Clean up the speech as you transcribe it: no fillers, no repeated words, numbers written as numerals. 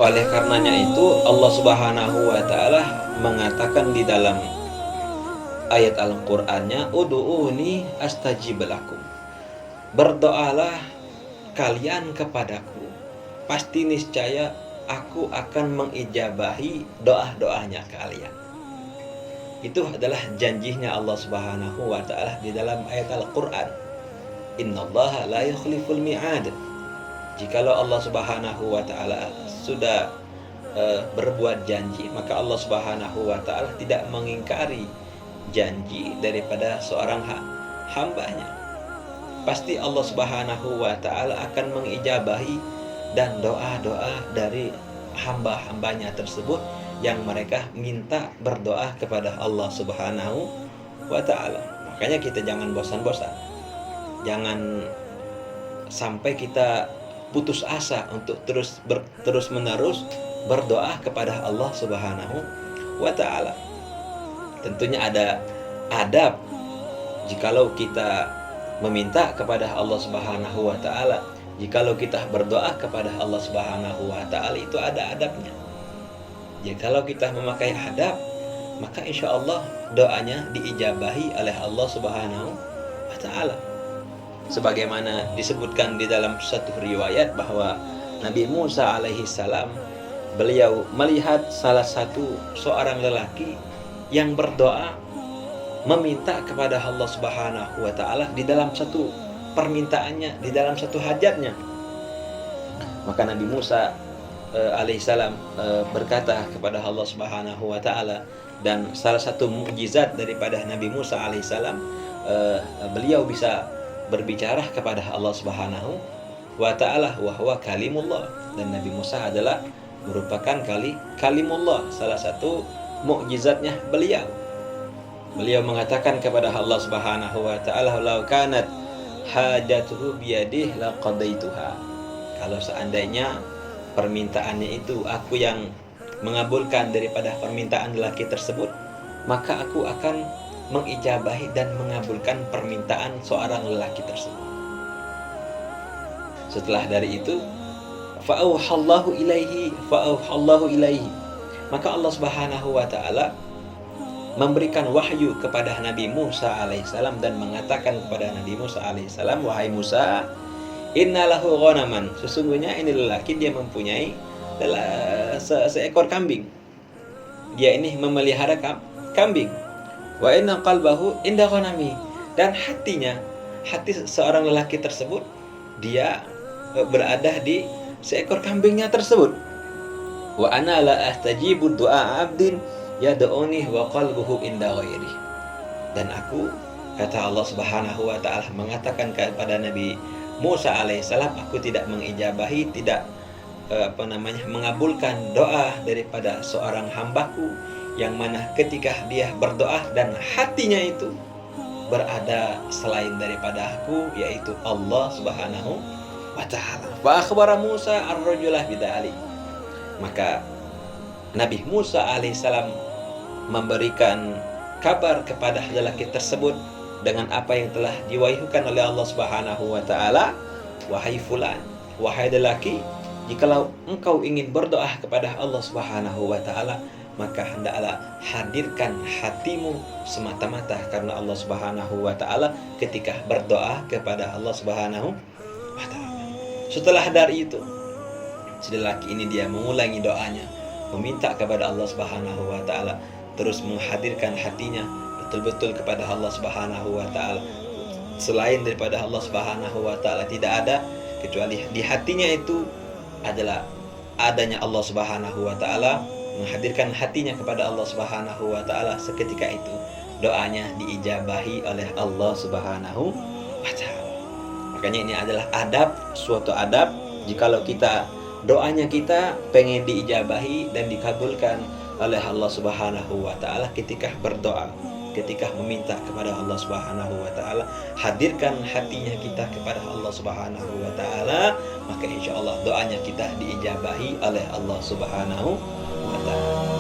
Oleh karenanya itu Allah Subhanahu wa taala mengatakan di dalam ayat Al-Qur'annya, "Ud'uuni astajib lakum." Berdoalah kalian kepadaku, pasti niscaya aku akan mengijabahi doa-doanya kalian. Itu adalah janjinya Allah Subhanahu wa taala di dalam ayat Al-Qur'an. Innallaha la yukhliful mi'ad. Jikalau Allah Subhanahu wa taala sudah berbuat janji, maka Allah Subhanahu wa taala tidak mengingkari janji daripada seorang hambanya. Pasti Allah Subhanahu wa taala akan mengijabahi dan doa-doa dari hamba-hambanya tersebut yang mereka minta berdoa kepada Allah Subhanahu wa taala. Makanya kita jangan bosan-bosan. Jangan sampai kita putus asa untuk terus menerus berdoa kepada Allah Subhanahu wa taala. Tentunya ada adab jikalau kita meminta kepada Allah Subhanahu wa taala. Jikalau kita berdoa kepada Allah Subhanahu wa taala, itu ada adabnya. Jikalau kita memakai adab, maka insya Allah doanya diijabahi oleh Allah Subhanahu wa taala. Sebagaimana disebutkan di dalam satu riwayat bahwa Nabi Musa alaihi salam, beliau melihat salah satu seorang lelaki yang berdoa meminta kepada Allah Subhanahu wa taala di dalam satu permintaannya, di dalam satu hajatnya. Maka Nabi Musa alaihi salam berkata kepada Allah Subhanahu wa taala, dan salah satu mukjizat daripada Nabi Musa alaihi salam, beliau bisa berbicara kepada Allah Subhanahu wa taala, wa huwa kalimullah, dan Nabi Musa adalah merupakan kalimullah, salah satu mukjizatnya beliau. Beliau mengatakan kepada Allah Subhanahu wa taala, "Law kanat hajatuhu biyadihi laqadaituha." Kalau seandainya permintaannya itu aku yang mengabulkan daripada permintaan lelaki tersebut, maka aku akan mengijabahi dan mengabulkan permintaan seorang lelaki tersebut. Setelah dari itu, fa'auhallahu ilaihi, maka Allah Subhanahu wa taala memberikan wahyu kepada Nabi Musa alaihissalam dan mengatakan kepada Nabi Musa alaihissalam, "Wahai Musa, innalahu ghanaman." Sesungguhnya ini lelaki, dia mempunyai seekor kambing. Dia ini memelihara kambing. Wa inna qalbahu inda ghanami, dan hati seorang lelaki tersebut, dia berada di seekor kambingnya tersebut. Wa ana la astajibu du'a 'abdin yad'uni wa qalbuhu inda ghairi. Dan aku, kata Allah Subhanahu wa taala mengatakan kepada Nabi Musa alaihissalam, aku tidak mengijabahi, tidak mengabulkan doa daripada seorang hambaku yang mana ketika dia berdoa dan hatinya itu berada selain daripada aku, yaitu Allah Subhanahu wa taala. Fa akhbara Musa ar-rajulah bidzalik. Maka Nabi Musa alaihissalam memberikan kabar kepada lelaki tersebut dengan apa yang telah diwahyukan oleh Allah Subhanahu wa taala. "Wahai fulan, wahai lelaki, jikalau engkau ingin berdoa kepada Allah Subhanahu wa taala, maka hendaklah hadirkan hatimu semata-mata karena Allah Subhanahu wa taala ketika berdoa kepada Allah Subhanahu wa taala." Setelah dari itu, si lelaki ini dia mengulangi doanya, meminta kepada Allah Subhanahu wa taala, terus menghadirkan hatinya betul-betul kepada Allah Subhanahu wa taala. Selain daripada Allah Subhanahu wa taala tidak ada, kecuali di hatinya itu adalah adanya Allah Subhanahu wa taala. Menghadirkan hatinya kepada Allah Subhanahu wa taala, seketika itu doanya diijabahi oleh Allah Subhanahu wa taala. Makanya ini adalah suatu adab jikalau kita doanya kita pengen diijabahi dan dikabulkan oleh Allah Subhanahu wa taala ketika berdoa, ketika meminta kepada Allah Subhanahu wa taala, hadirkan hatinya kita kepada Allah Subhanahu wa taala, maka insyaallah doanya kita diijabahi oleh Allah Subhanahu wa taala.